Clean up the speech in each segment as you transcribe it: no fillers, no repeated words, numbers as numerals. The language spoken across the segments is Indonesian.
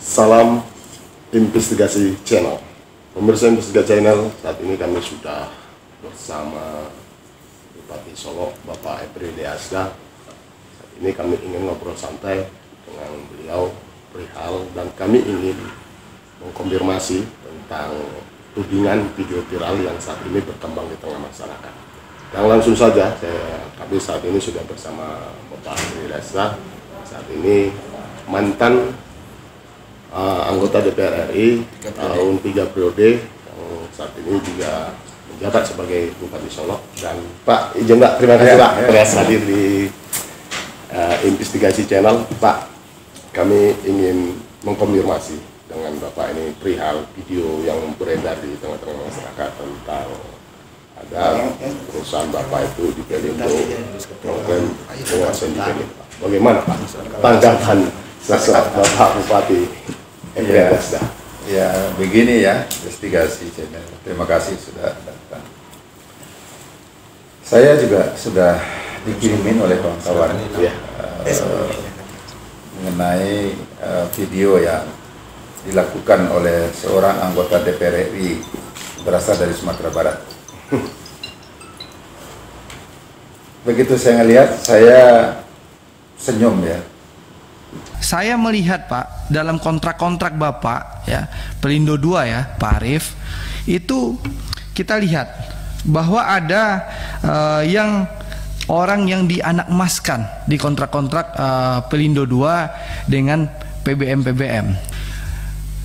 Salam investigasi channel. Pemirsa investigasi channel, saat ini kami sudah bersama Bupati Solok, Bapak Ebrili Asda. Saat ini kami ingin ngobrol santai dengan beliau perihal, dan kami ingin mengkonfirmasi tentang tudingan video viral yang saat ini berkembang di tengah masyarakat. Dan langsung saja, kami saat ini sudah bersama Bapak Ebrili Asda. Saat ini mantan anggota DPR RI tahun 3 periode yang saat ini juga menjabat sebagai Bupati Solok. Dan Pak, izin Pak, terima kasih Pak telah hadir di investigasi channel. Pak, kami ingin mengkonfirmasi dengan Bapak ini perihal video yang beredar di tengah-tengah masyarakat tentang ada perusahaan Bapak itu di Pelindo program penguasaan di Pelindo. Bagaimana Pak tanggapan sesaat Bapak Bupati? Ya, begini ya, investigasi channel. Terima kasih sudah datang. Saya juga sudah dikirimin oleh kawan-kawan mengenai video yang dilakukan oleh seorang anggota DPR RI berasal dari Sumatera Barat. Begitu saya ngelihat, saya senyum ya. Saya melihat Pak, dalam kontrak-kontrak Bapak ya, Pelindo 2 ya, Pak Arief, itu kita lihat bahwa ada yang orang yang dianakmaskan di kontrak-kontrak Pelindo 2 dengan PBM.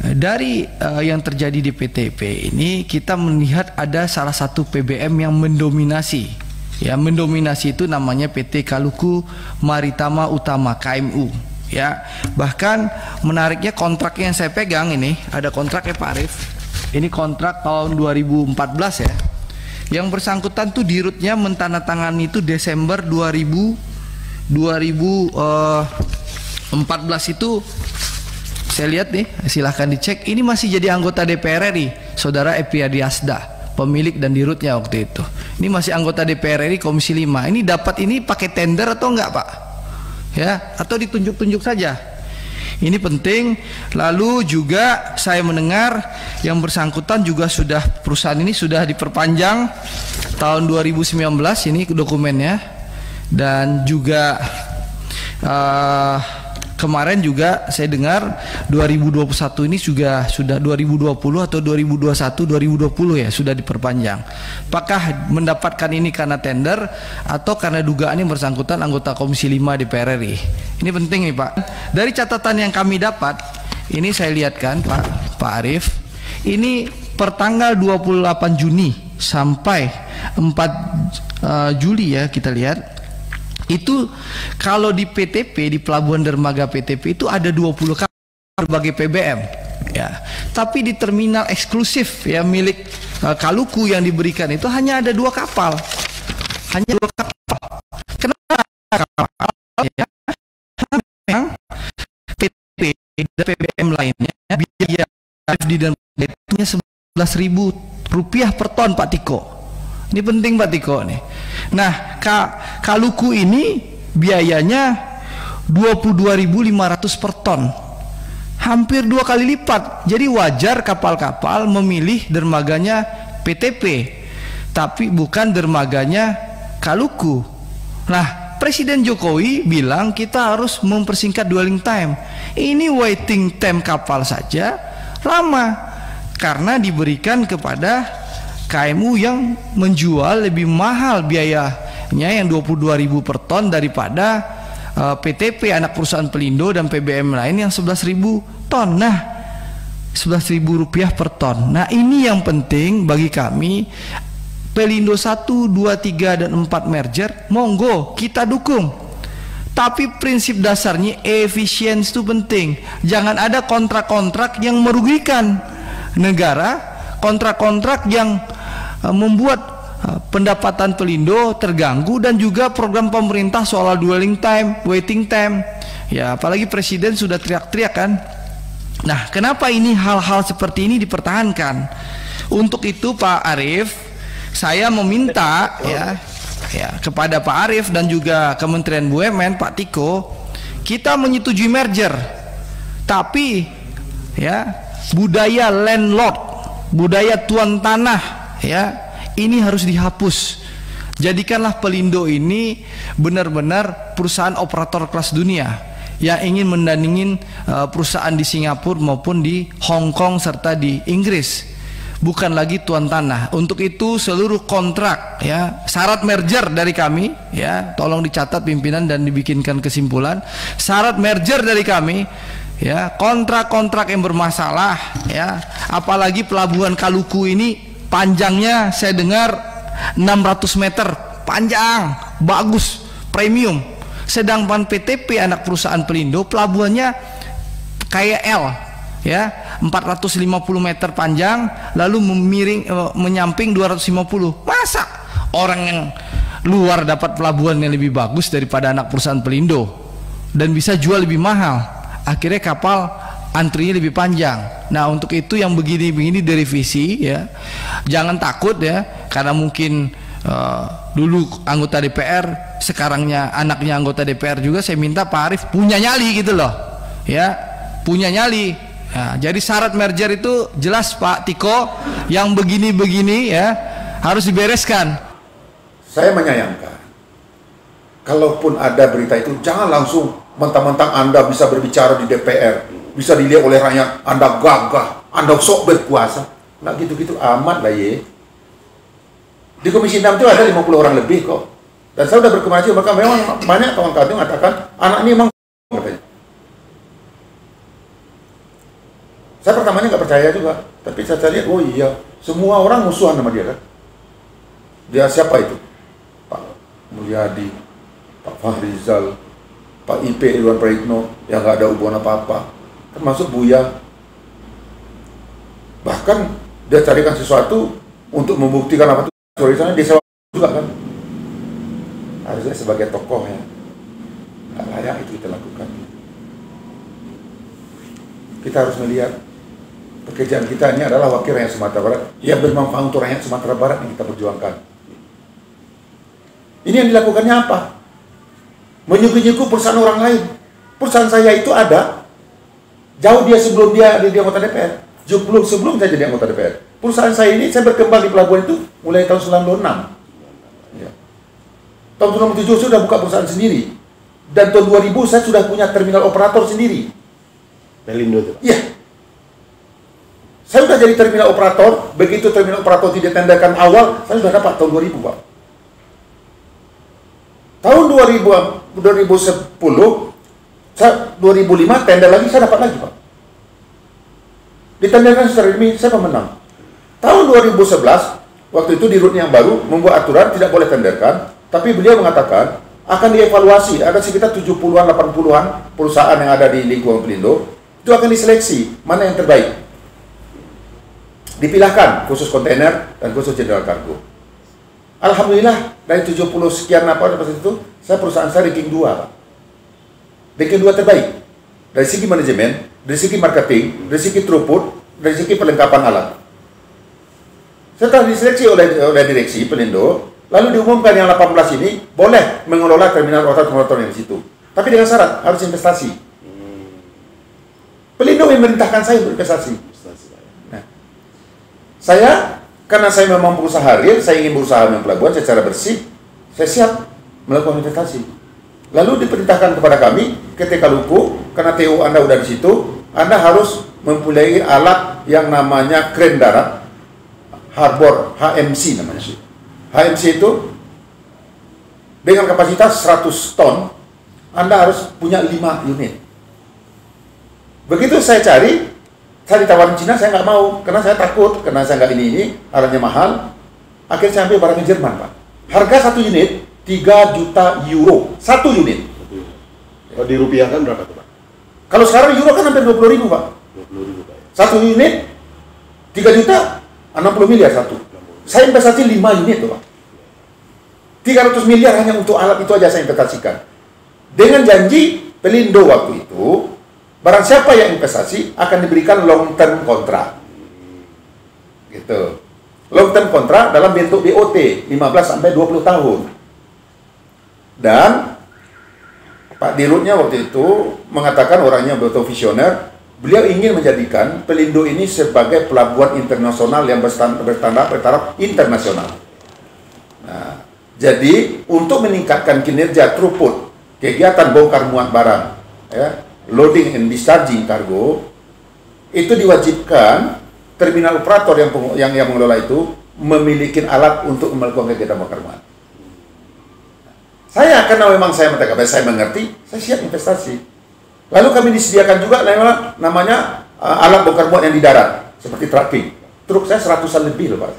Dari yang terjadi di PTP ini, kita melihat ada salah satu PBM yang mendominasi. Ya, mendominasi itu namanya PT Kaluku Maritama Utama KMU. Ya, bahkan menariknya kontrak yang saya pegang ini, ada kontraknya Pak Arief. Ini kontrak tahun 2014 ya. Yang bersangkutan tuh dirutnya mentandatangani itu Desember 2014 itu. Saya lihat nih, silahkan dicek. Ini masih jadi anggota DPR RI, Saudara Ebrili Asda, pemilik dan dirutnya waktu itu. Ini masih anggota DPR RI Komisi 5. Ini dapat ini pakai tender atau enggak Pak? Ya, atau ditunjuk-tunjuk saja. Ini penting. Lalu juga saya mendengar yang bersangkutan juga sudah, perusahaan ini sudah diperpanjang tahun 2019, ini dokumennya. Dan juga kemarin juga saya dengar 2021 ini sudah 2020 atau 2021 2020 ya, sudah diperpanjang. Apakah mendapatkan ini karena tender atau karena dugaan yang bersangkutan anggota Komisi 5 DPR RI? Ini penting nih Pak. Dari catatan yang kami dapat, ini saya lihatkan Pak Arief, ini per tanggal 28 Juni sampai 4 Juli ya, kita lihat. Itu kalau di PTP, di Pelabuhan Dermaga PTP itu ada 20 kapal berbagai PBM ya. Tapi di terminal eksklusif ya milik Kaluku yang diberikan itu hanya ada 2 kapal. Hanya 2 kapal. Kenapa kapal ya? Memang PTP dan PBM lainnya biaya di dermaga itu Rp11.000 per ton Pak Tiko. Ini penting Pak Tiko nih. Nah, Kaluku ini biayanya 22.500 per ton. Hampir 2 kali lipat. Jadi wajar kapal-kapal memilih dermaganya PTP, tapi bukan dermaganya Kaluku. Nah, Presiden Jokowi bilang kita harus mempersingkat dwelling time. Ini waiting time kapal saja lama karena diberikan kepada KMU yang menjual lebih mahal biayanya yang 22.000 per ton daripada PTP anak perusahaan Pelindo dan PBM lain yang 11.000 ton. Nah, Rp11.000 per ton. Nah, ini yang penting bagi kami. Pelindo 1, 2, 3 dan 4 merger, monggo kita dukung. Tapi prinsip dasarnya efisiensi itu penting. Jangan ada kontrak-kontrak yang merugikan negara, kontrak-kontrak yang membuat pendapatan Pelindo terganggu, dan juga program pemerintah soal dwelling time, waiting time. Ya, apalagi Presiden sudah teriak-teriak kan. Nah, kenapa ini hal-hal seperti ini dipertahankan? Untuk itu Pak Arief, saya meminta ya kepada Pak Arief dan juga Kementerian BUMN Pak Tiko, kita menyetujui merger, tapi ya, budaya landlord, budaya tuan tanah, ya, ini harus dihapus. Jadikanlah Pelindo ini benar-benar perusahaan operator kelas dunia yang ingin mendandingin perusahaan di Singapura maupun di Hong Kong serta di Inggris. Bukan lagi tuan tanah. Untuk itu seluruh kontrak, ya, syarat merger dari kami, ya, tolong dicatat pimpinan dan dibikinkan kesimpulan. Syarat merger dari kami, ya, kontrak-kontrak yang bermasalah, ya, apalagi pelabuhan Kaluku ini panjangnya saya dengar 600 meter, panjang, bagus, premium. Sedangkan PTP anak perusahaan Pelindo pelabuhannya kayak L, ya, 450 meter panjang lalu menyamping 250. Masa orang yang luar dapat pelabuhan yang lebih bagus daripada anak perusahaan Pelindo dan bisa jual lebih mahal, akhirnya kapal antrinya lebih panjang. Nah, untuk itu yang begini-begini direvisi, ya, jangan takut, ya, karena mungkin dulu anggota DPR, sekarangnya anaknya anggota DPR juga, saya minta Pak Arief punya nyali gitu loh, ya, punya nyali. Nah, jadi syarat merger itu jelas Pak Tiko, yang begini-begini, ya, harus dibereskan. Saya menyayangkan, kalaupun ada berita itu, jangan langsung mentang-mentang Anda bisa berbicara di DPR, bisa dilihat oleh rakyat, Anda gagah, Anda sok berkuasa. Nggak gitu-gitu amat lah, ye. Di Komisi 6 itu ada 50 orang lebih kok. Dan saya sudah berkomunikasi, maka memang banyak kawan-kawan mengatakan anak ini memang katanya. Saya pertamanya nggak percaya juga, tapi saya lihat, oh iya, semua orang musuhan sama dia kan. Dia siapa itu? Pak Mulyadi, Pak Fahrizal, Pak IP Irwan Praitno, yang nggak ada hubungan apa-apa, termasuk Buya. Bahkan dia carikan sesuatu untuk membuktikan apa itu tulisannya, dia sewa juga kan. Harusnya sebagai tokoh, ya, nggak layak itu kita lakukan. Kita harus melihat pekerjaan kita ini adalah wakil rakyat Sumatera Barat yang bermanfaat untuk rakyat Sumatera Barat yang kita perjuangkan. Ini yang dilakukannya apa? Menyuguh-nyuguh perusahaan orang lain. Perusahaan saya itu ada jauh dia sebelum dia jadi anggota DPR. Sebelum saya jadi anggota DPR. Perusahaan saya ini, saya berkembang di pelabuhan itu mulai tahun 96. Ya. Tahun 97 saya sudah buka perusahaan sendiri. Dan tahun 2000 saya sudah punya terminal operator sendiri. Pelindo itu, Pak? Iya. Saya sudah jadi terminal operator, begitu terminal operator tidak tenderkan awal, saya sudah dapat tahun 2000, Pak. Tahun 2010, 2005 tender lagi, saya dapat lagi, Pak. Ditenderkan secara resmi, saya pemenang. Tahun 2011, waktu itu di rute yang baru, membuat aturan tidak boleh tenderkan, tapi beliau mengatakan akan dievaluasi, ada sekitar 70-an, 80-an perusahaan yang ada di lingkungan Pelindo, itu akan diseleksi, mana yang terbaik. Dipilahkan khusus kontainer dan khusus general kargo. Alhamdulillah dari 70 sekian apa itu, saya perusahaan saya ranking 2, Pak. Ranking 2 terbaik. Dari segi manajemen, dari segi marketing, dari segi throughput, dari segi perlengkapan alat. Setelah diseleksi oleh direksi Pelindo, lalu diumumkan yang 18 ini boleh mengelola terminal operator yang di situ. Tapi dengan syarat harus investasi. Pelindo yang memerintahkan saya untuk investasi. Nah, saya, karena saya memang berusaha real, saya ingin berusaha dengan pelabuhan secara bersih, saya siap melakukan investasi. Lalu diperintahkan kepada kami, ketika Luku, karena TU Anda udah di situ, Anda harus mempunyai alat yang namanya kren darat, harbor, HMC namanya. HMC itu, dengan kapasitas 100 ton, Anda harus punya 5 unit. Begitu saya cari, saya ditawarin Cina, saya nggak mau, karena saya takut, karena saya nggak ini, alatnya mahal. Akhirnya saya ambil barang ke Jerman, Pak. Harga 1 unit, 3 juta euro. 1 unit. Kalau dirupiahkan berapa tuh, Pak? Kalau sekarang euro kan hampir 20.000, Pak. 20.000, Pak. 1 unit, 3 juta, 60 miliar satu. Saya investasi 5 unit tuh, Pak. 300 miliar hanya untuk alat itu aja saya investasikan. Dengan janji Pelindo waktu itu, barang siapa yang investasi akan diberikan long term kontrak. Gitu. Long term kontrak dalam bentuk BOT 15 sampai 20 tahun. Dan Pak Dirutnya waktu itu mengatakan, orangnya betul visioner, beliau ingin menjadikan Pelindo ini sebagai pelabuhan internasional yang bertaraf internasional. Nah, jadi untuk meningkatkan kinerja throughput kegiatan bongkar muat barang, ya, loading and discharging kargo, itu diwajibkan terminal operator yang mengelola itu memiliki alat untuk melakukan kegiatan bongkar muat. Saya, karena memang saya saya mengerti, saya siap investasi. Lalu kami disediakan juga namanya alat bongkar muat yang di darat, seperti trucking. Truk saya 100-an lebih loh Pak.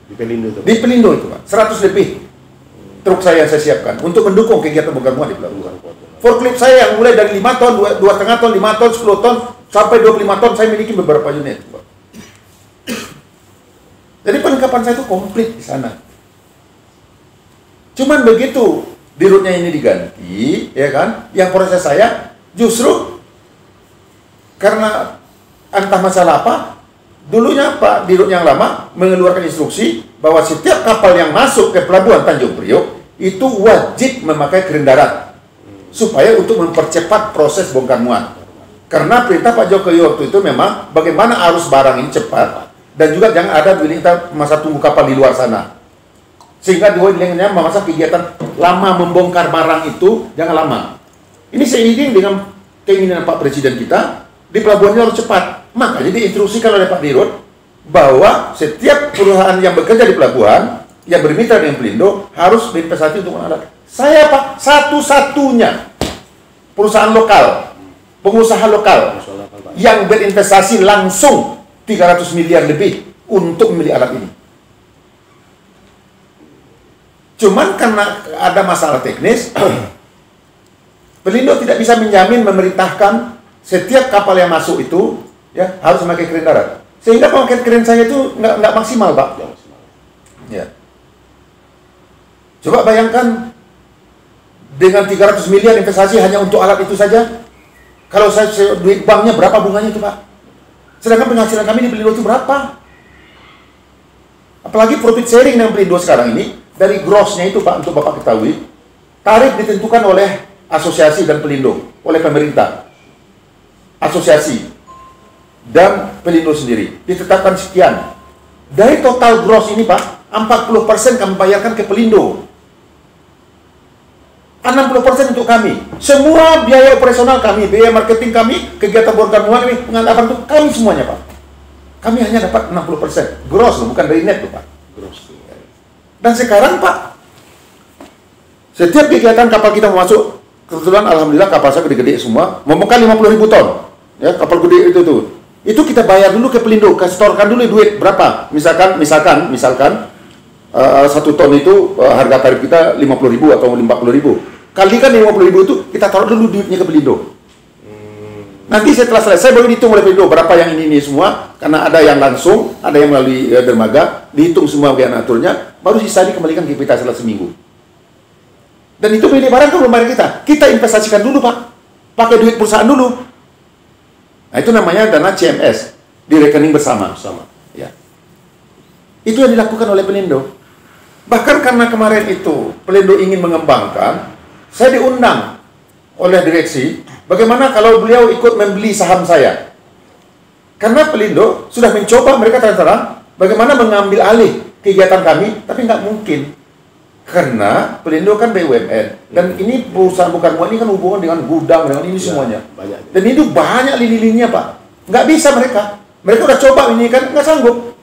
Di Pelindo itu? Di Pelindo itu Pak, 100 lebih truk saya siapkan untuk mendukung kegiatan bongkar muat di pelabuhan. Forklift saya yang mulai dari 5 ton, 2,5 ton, 5 ton, 10 ton, sampai 25 ton, saya miliki beberapa unit Pak. Jadi perlengkapan saya itu komplit di sana. Cuman begitu dirutnya ini diganti, ya kan? Yang proses saya justru karena entah masalah apa, dulunya Pak Dirut yang lama mengeluarkan instruksi bahwa setiap kapal yang masuk ke pelabuhan Tanjung Priok itu wajib memakai kren darat supaya untuk mempercepat proses bongkar muat. Karena perintah Pak Jokowi waktu itu memang bagaimana arus barang ini cepat dan juga jangan ada masa tunggu kapal di luar sana. Sehingga dengan masa kegiatan lama membongkar barang itu jangan lama. Ini seiring dengan keinginan Pak Presiden kita di pelabuhan ini harus cepat. Makanya diinstruksikan oleh Pak Dirut bahwa setiap perusahaan yang bekerja di pelabuhan yang bermitra dengan Pelindo harus berinvestasi untuk alat. Saya Pak satu-satunya perusahaan lokal, pengusaha lokal yang berinvestasi langsung 300 miliar lebih untuk membeli alat ini. Cuman karena ada masalah teknis, Pelindo tidak bisa menjamin memerintahkan setiap kapal yang masuk itu ya harus memakai kren darat. Sehingga pemakaian kren saya itu nggak maksimal, Pak. Ya. Coba bayangkan dengan 300 miliar investasi hanya untuk alat itu saja. Kalau saya duit banknya berapa bunganya itu, Pak? Sedangkan penghasilan kami di Pelindo itu berapa? Apalagi profit sharing dengan Pelindo sekarang ini. Dari grossnya itu Pak, untuk Bapak ketahui, tarif ditentukan oleh asosiasi dan Pelindo, oleh pemerintah. Asosiasi dan Pelindo sendiri ditetapkan sekian. Dari total gross ini Pak, 40% kami bayarkan ke Pelindo. 60% untuk kami. Semua biaya operasional kami, biaya marketing kami, kegiatan bongkar muat ini, penganggapan itu kami semuanya Pak. Kami hanya dapat 60%. Gross loh, bukan dari net loh Pak. Gross. Dan sekarang Pak, setiap kegiatan kapal kita mau masuk, kebetulan alhamdulillah kapal saya gede-gede semua, membongkar 50.000 ton. Ya, kapal gede itu tuh. Itu kita bayar dulu ke Pelindo, setorkan dulu duit berapa? Misalkan 1 ton itu harga tarif kita 50.000 atau 40.000. Kalikan 50.000 itu kita taruh dulu duitnya ke Pelindo. Nanti setelah selesai baru dihitung oleh Pelindo berapa yang ini semua, karena ada yang langsung, ada yang melalui dermaga, dihitung semua bagian aturnya, baru sisa dikembalikan ke kita setelah seminggu. Dan itu beli barang kan belum bayar kita. Kita investasikan dulu Pak, pakai duit perusahaan dulu. Nah itu namanya dana CMS, di rekening bersama. Ya. Itu yang dilakukan oleh Pelindo. Bahkan karena kemarin itu Pelindo ingin mengembangkan, saya diundang oleh direksi, bagaimana kalau beliau ikut membeli saham saya? Karena Pelindo sudah mencoba, mereka terang-terang bagaimana mengambil alih kegiatan kami, tapi nggak mungkin. Karena Pelindo kan BUMN, dan ini perusahaan bongkar muat ini kan hubungan dengan gudang, dengan ini semuanya. Banyak. Dan itu banyak lini-lininya Pak. Nggak bisa mereka. Mereka udah coba ini kan, nggak sanggup.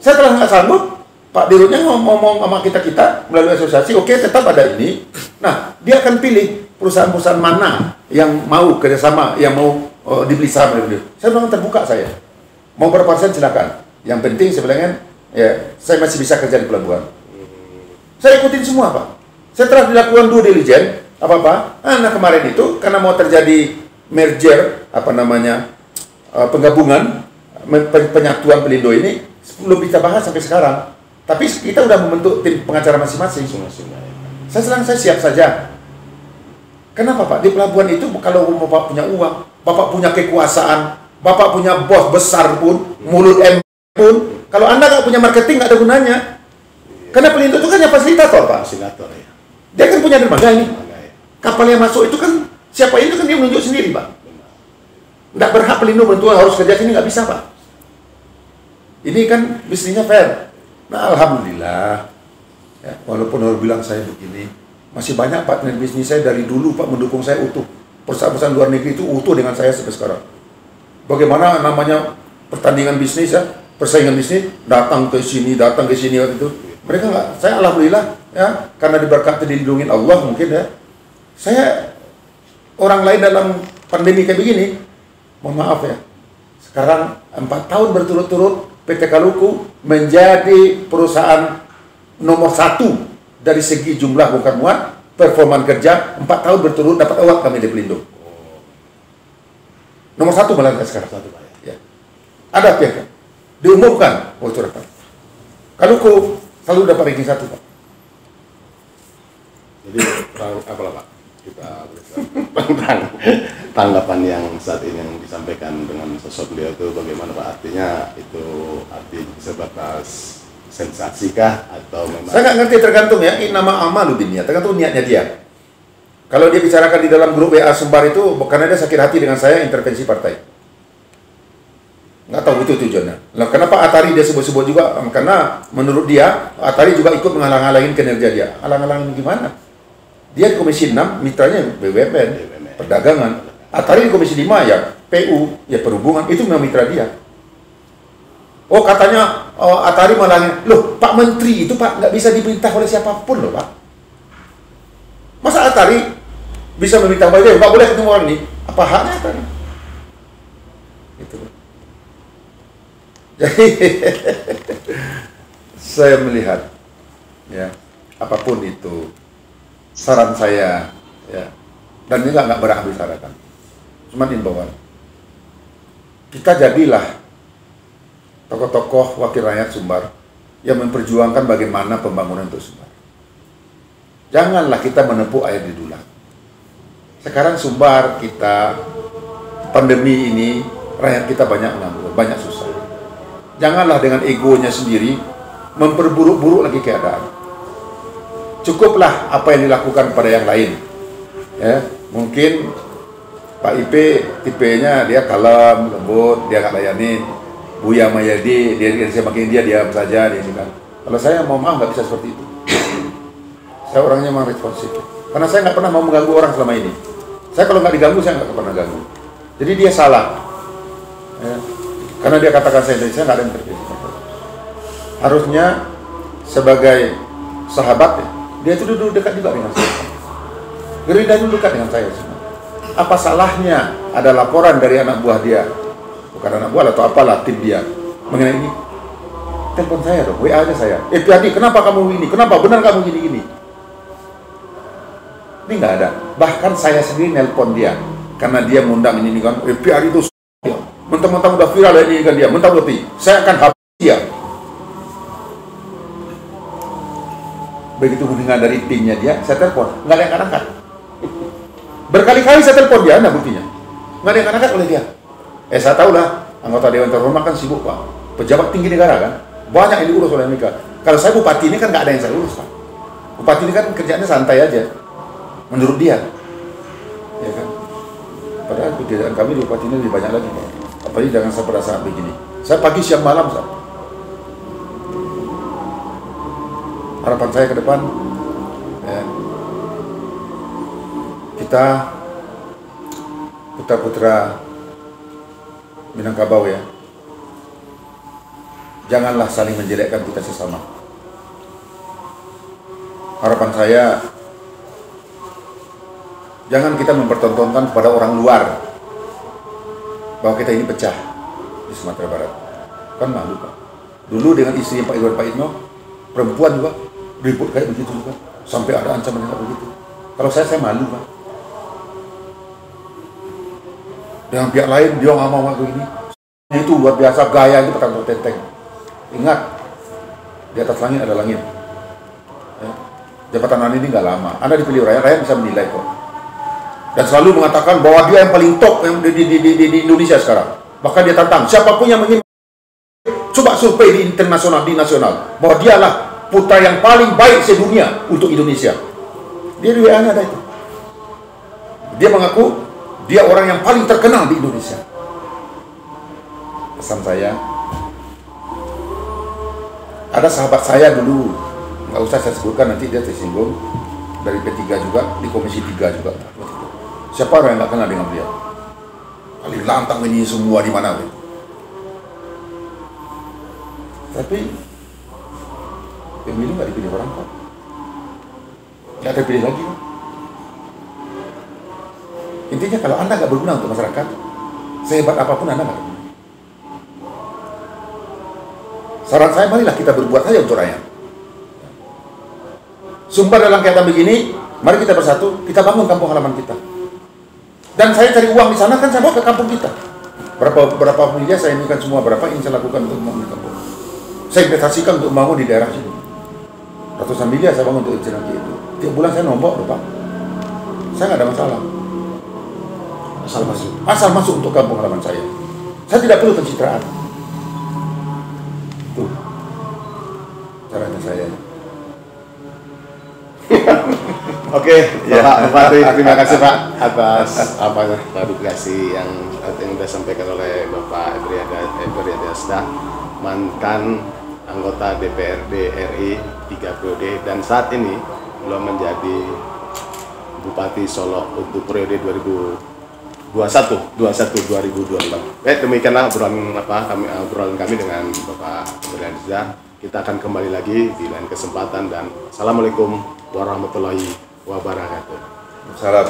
Setelah nggak sanggup, Pak Dirutnya ngomong sama kita melalui asosiasi, oke, tetap ada ini. Nah, dia akan pilih perusahaan-perusahaan mana yang mau kerjasama, yang mau dibeli saham oleh beliau. Saya bilang terbuka saya. Mau berapa persen silakan. Yang penting sebenarnya ya saya masih bisa kerja di pelabuhan. Saya ikutin semua Pak. Setelah dilakukan due diligence nah kemarin itu karena mau terjadi merger penggabungan penyatuan Pelindo ini belum kita bahas sampai sekarang. Tapi kita udah membentuk tim pengacara masing-masing. Saya siap saja. Kenapa Pak? Di pelabuhan itu kalau Bapak punya uang, Bapak punya kekuasaan, Bapak punya bos besar pun, mulut pun, kalau Anda nggak punya marketing nggak ada gunanya. Karena Pelindo itu kan ya fasilitator Pak. Fasilitator ya. Dia kan punya dermaga ini. Kapal yang masuk itu kan Siapa itu kan dia menunjuk sendiri, Pak. Nggak berhak pelindung mentua harus kerja sini, nggak bisa, Pak. Ini kan bisnisnya fair. Nah, alhamdulillah. Ya, walaupun orang bilang saya begini, masih banyak partner bisnis saya dari dulu, Pak, mendukung saya utuh. Perusahaan-perusahaan luar negeri itu utuh dengan saya sampai sekarang. Bagaimana namanya pertandingan bisnis ya, persaingan bisnis, datang ke sini waktu itu. Mereka nggak, saya alhamdulillah ya, karena diberkati dilindungi Allah mungkin ya. Saya orang lain dalam pandemi kayak begini, mohon maaf ya. Sekarang 4 tahun berturut-turut PT Kaluku menjadi perusahaan nomor 1 dari segi jumlah bongkar muat, performa kerja, 4 tahun berturut dapat award kami di pelindung. Nomor 1 malah sekarang. Ya. Ada pihak diumumkan bocoran. Kaluku selalu dapat ranking 1, Pak. Jadi apalah Pak, kita tentang tanggapan yang saat ini yang disampaikan dengan sosok beliau itu bagaimana Pak? Artinya itu arti sebatas sensasi kah atau memang? Saya nggak ngerti, tergantung ya. Ini nama amalu binnya, tergantung niatnya dia. Kalau dia bicarakan di dalam grup WA Sumbar itu karena dia sakit hati dengan saya intervensi partai. Nggak tahu itu tujuannya. Nah, kenapa Atari dia sebut-sebut juga? Karena menurut dia Atari juga ikut menghalang-halangin kinerja dia. Halang-halangin gimana? Dia di Komisi 6, mitranya BUMN, perdagangan. Atari di Komisi 5 ya PU, ya perhubungan, itu memang mitra dia. Oh katanya Atari malangin, loh Pak Menteri itu Pak nggak bisa diperintah oleh siapapun loh Pak. Masa Atari bisa meminta dia, Pak boleh ketemu orang ini? Apa haknya Atari? Itu. Jadi saya melihat ya apapun itu saran saya ya, dan ini nggak berhak bicarakan, cuma imbauan kita jadilah tokoh-tokoh wakil rakyat Sumbar yang memperjuangkan bagaimana pembangunan untuk Sumbar. Janganlah kita menepuk air di dulang. Sekarang Sumbar kita pandemi ini rakyat kita banyak nganggur, banyak susah. Janganlah dengan egonya sendiri memperburuk-buruk lagi keadaan. Cukuplah apa yang dilakukan pada yang lain. Ya, mungkin Pak IP tipenya dia kalem, lembut, dia nggak layanin. Buya Mayadi, dia semakin dia diam saja, dia kan. Kalau saya mau maaf nggak bisa seperti itu. Saya orangnya memang responsif. Karena saya nggak pernah mau mengganggu orang selama ini. Saya kalau nggak diganggu saya nggak pernah ganggu. Jadi dia salah. Ya. Karena dia katakan saya nggak ada intervensi. Harusnya sebagai sahabat ya, dia itu duduk dekat juga dengan saya. Gerindra duduk dekat dengan saya semua. Apa salahnya ada laporan dari anak buah dia, bukan anak buah atau apalah tim dia mengenai ini? Telepon saya dong, WA aja saya. Piadi, kenapa kamu ini? Kenapa benar kamu gini-gini? Ini nggak ada. Bahkan saya sendiri nelpon dia karena dia mengundang ini kan. Piadi itu mentang-mentang udah viral ini kan dia, mentang-mentang saya akan hapus dia. Begitu mendengar dari timnya dia, saya telepon, nggak ada yang angkat. Berkali-kali saya telepon dia, nah buktinya nggak ada yang angkat oleh dia. Saya tahu lah, anggota Dewan Terhormat kan sibuk Pak, pejabat tinggi negara kan, banyak yang diurus oleh mereka. Kalau saya bupati ini kan nggak ada yang saya urus Pak. Bupati ini kan kerjaannya santai aja, menurut dia, ya kan. Padahal pekerjaan kami di bupati ini lebih banyak lagi Pak. Apalagi jangan saya pada saat begini. Saya pagi, siang, malam Pak. Harapan saya ke depan, ya, kita putra-putra Minangkabau ya, janganlah saling menjelekkan kita sesama. Harapan saya, jangan kita mempertontonkan kepada orang luar bahwa kita ini pecah di Sumatera Barat. Kan malu Pak. Dulu dengan istri Pak Iwan Pak Itno, perempuan juga ribut kayak begitu juga, sampai ada ancaman kayak begitu. Kalau saya malu Pak. Dengan pihak lain dia nggak mau waktu ini. Itu luar biasa, gaya itu petang tenteng. Ingat, di atas langit ada langit. Ya. Jabatan Anda ini nggak lama. Anda dipilih rakyat bisa menilai kok. Dan selalu mengatakan bahwa dia yang paling top yang di Indonesia sekarang. Bahkan dia tantang siapapun yang ingin coba survei di internasional, di nasional, bahwa dialah putra yang paling baik sedunia untuk Indonesia. Dia di WA-nya ada itu. Dia mengaku dia orang yang paling terkenal di Indonesia. Pesan saya, ada sahabat saya dulu, nggak usah saya sebutkan nanti dia tersinggung, dari P3 juga, di Komisi 3 juga. Siapa orang yang nggak kenal dengan beliau? Kali lantang ini semua di mana? Tapi pemilu nggak dipilih orang kok, nggak terpilih lagi. Intinya kalau Anda nggak berguna untuk masyarakat, sehebat apapun Anda nggak berguna. Saran saya, marilah kita berbuat saja untuk rakyat. Sumpah dalam keadaan begini, mari kita bersatu, kita bangun kampung halaman kita. Dan saya cari uang di sana, kan saya bawa ke kampung kita. Berapa miliar saya inikan semua, berapa yang saya lakukan untuk membangun kampung. Saya investasikan untuk membangun di daerah sini. Ratusan miliar saya bangun untuk Insinyur itu. Tiap bulan saya nombok, Pak. Saya nggak ada masalah. Asal masuk untuk kampung halaman saya. Saya tidak perlu pencitraan. Tuh caranya saya. Oke, ya Pak Bupati, terima kasih Pak atas klarifikasi yang sudah disampaikan oleh Bapak Ebri Adiasda, mantan anggota DPRD RI 3 periode dan saat ini belum menjadi Bupati Solo untuk periode 2021-2024. Demikianlah obrolan kami dengan Bapak Ebri Adiasda. Kita akan kembali lagi di lain kesempatan dan Assalamualaikum warahmatullahi wabarakatuh. Salam.